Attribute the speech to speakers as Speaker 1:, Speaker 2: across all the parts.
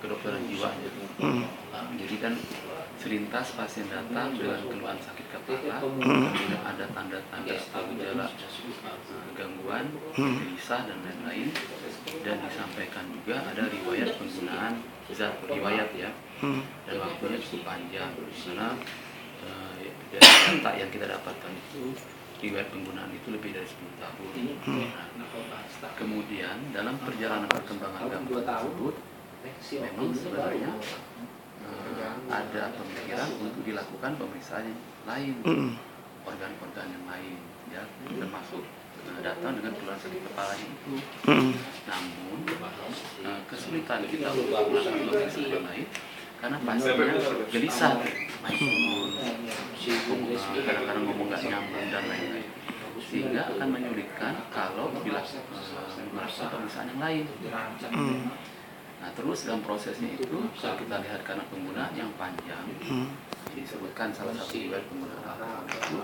Speaker 1: kedokteran jiwanya. Jadi kan selintas pasien datang dengan keluhan sakit kepala, kemudian ada tanda-tanda atau gejala gangguan, gelisah dan lain-lain, dan disampaikan juga ada riwayat penggunaan zat riwayat ya, dan waktunya cukup panjang karena dari data yang kita dapatkan itu riwayat penggunaan itu lebih dari 10 tahun. Kemudian dalam perjalanan perkembangan gangguan tersebut memang sebenarnya ada pemikiran untuk dilakukan pemeriksaan yang lain, organ-organ yang lain ya, termasuk datang dengan keluhan sakit kepala itu. Namun kesulitan kita untuk melakukan pemeriksaan yang lain karena pasiennya gelisah, main turun, kadang-kadang ngomong nggak nyambung dan lain-lain, sehingga akan menyulitkan kalau melakukan pemeriksaan yang lain. Nah terus dalam prosesnya itu kalau kita lihat karena penggunaan yang panjang, disebutkan salah satu riwayat penggunaan alkohol itu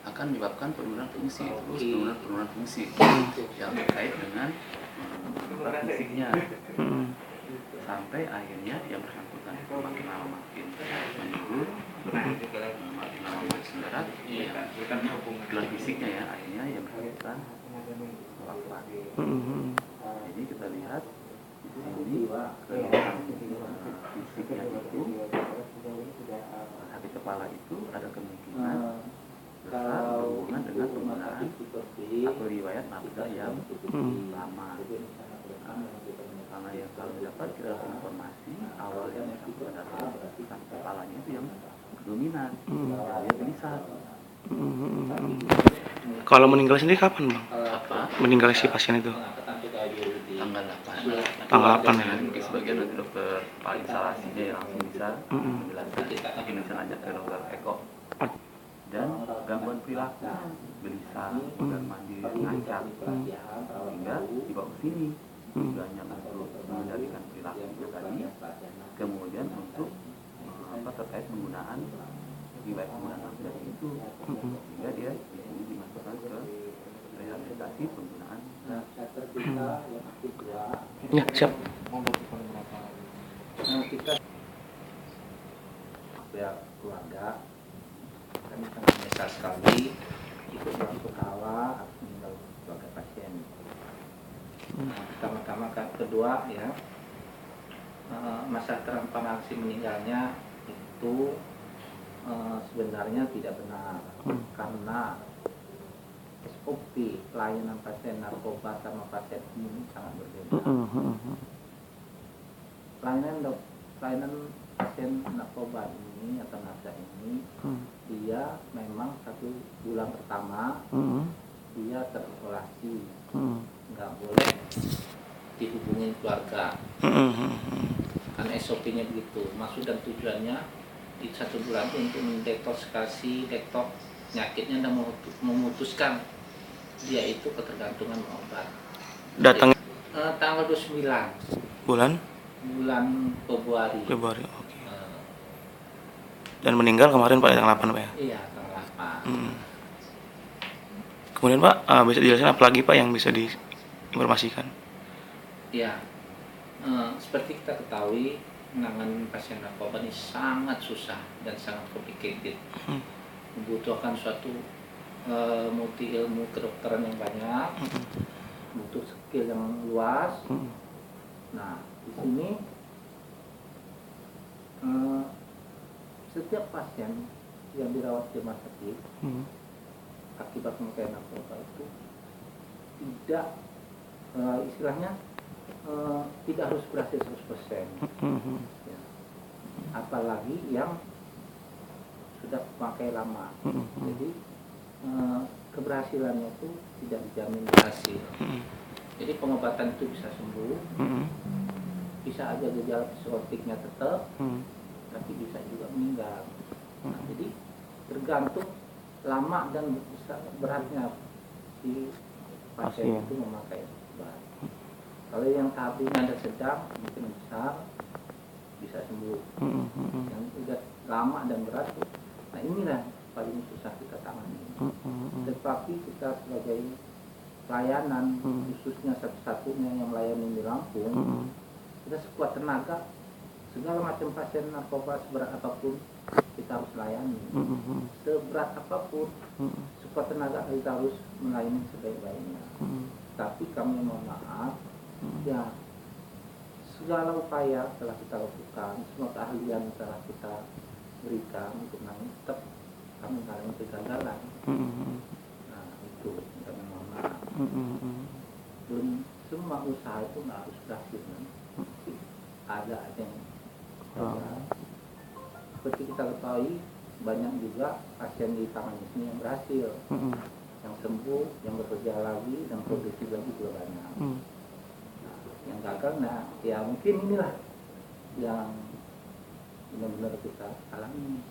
Speaker 1: akan menyebabkan penurunan fungsi, terus penurunan fungsi yang terkait dengan fisiknya, sampai akhirnya yang bersangkutan itu makin lama makin menurun, makin lama makin berat, keluhan fisiknya ya, akhirnya yang bersangkutan wafat. Jadi kita lihat ini keluhan fisiknya itu, sakit kepala itu ada kemungkinan besar berhubungan dengan penggunaan atau riwayat nafas yang lama. Karena yang kalau dapat kita dapat informasi awal yang bersangkutan datang sakit kepalanya itu yang dominan, dia gelisah.
Speaker 2: Kalau meninggal sendiri kapan, Bang?
Speaker 1: Apa?
Speaker 2: Meninggal si pasien itu?
Speaker 1: Tanggal 8.
Speaker 2: Tanggal 8 ya?
Speaker 1: Mungkin sebagian nanti dokter Pak instalasinya yang langsung bisa menjelaskan. Mungkin bisa ngajak ke dokter Eko. Dan gangguan perilaku, gelisah, dan mandiri, ngancam, sehingga dibawa ke sini. Tujuannya untuk mengendalikan perilaku tadi, kemudian untuk terkait penggunaan riwayat penggunaan narkoba itu, sehingga dia di sini dimasukkan ke rehabilitasi penggunaan.
Speaker 2: Ya, siap.
Speaker 3: Kita pihak keluarga kami sangat menyesal sekali ikut dalam perkara atas meninggal keluarga pasien. Pertama-tama kedua ya, masa transparansi meninggalnya itu sebenarnya tidak benar, karena SOP pelayanan pasien narkoba sama pasien umum sangat berbeda. Pelayanan pasien narkoba ini atau narkoba ini dia memang 1 bulan pertama dia terisolasi, nggak boleh dihubungin keluarga, kan SOP-nya begitu. Maksud dan tujuannya di 1 bulan untuk mendetoksifikasi penyakitnya dan memutuskan dia itu ketergantungan obat.
Speaker 2: Datang
Speaker 3: Tanggal 29
Speaker 2: bulan
Speaker 3: Februari.
Speaker 2: Oke. Dan meninggal kemarin Pak tanggal 8 Pak ya?
Speaker 3: Iya, tanggal 8.
Speaker 2: Kemudian Pak, bisa dijelaskan apa lagi Pak yang bisa diinformasikan?
Speaker 3: Iya, seperti kita ketahui menangani pasien narkoba ini sangat susah dan sangat complicated. Membutuhkan suatu multi ilmu kedokteran yang banyak, butuh skill yang luas. Nah, di sini setiap pasien yang dirawat di rumah sakit akibat pemakaian narkoba itu tidak istilahnya tidak harus berhasil 100%. Ya. Apalagi yang sudah memakai lama. Jadi keberhasilannya itu tidak dijamin berhasil. Jadi pengobatan itu bisa sembuh, bisa aja gejala psikotiknya tetap, tapi bisa juga meninggal. Nah, jadi tergantung lama dan beratnya si pasien itu memakai obat. Kalau yang tahap ringan dan sedang mungkin besar bisa sembuh. Yang sudah lama dan berat, nah inilah paling susah kita tangani. Tetapi kita sebagai pelayanan khususnya satu-satunya yang melayani di Lampung, kita sekuat tenaga segala macam pasien narkoba seberat apapun kita harus layani, seberat apapun, sekuat tenaga kita harus melayani sebaik-baiknya. Tapi kami mohon maaf, ya segala upaya telah kita lakukan, semua keahlian telah kita berikan untuk menangani, tetap kami mengalami kegagalan. Nah itu kami mohon maaf. Belum semua usaha itu nggak harus berhasil, ada aja yang gagal. Seperti kita ketahui, banyak juga pasien di tangan ini yang berhasil, yang sembuh, yang bekerja lagi, dan produktif lagi juga banyak. Nah, yang gagal, nah ya mungkin inilah yang benar-benar kita alami.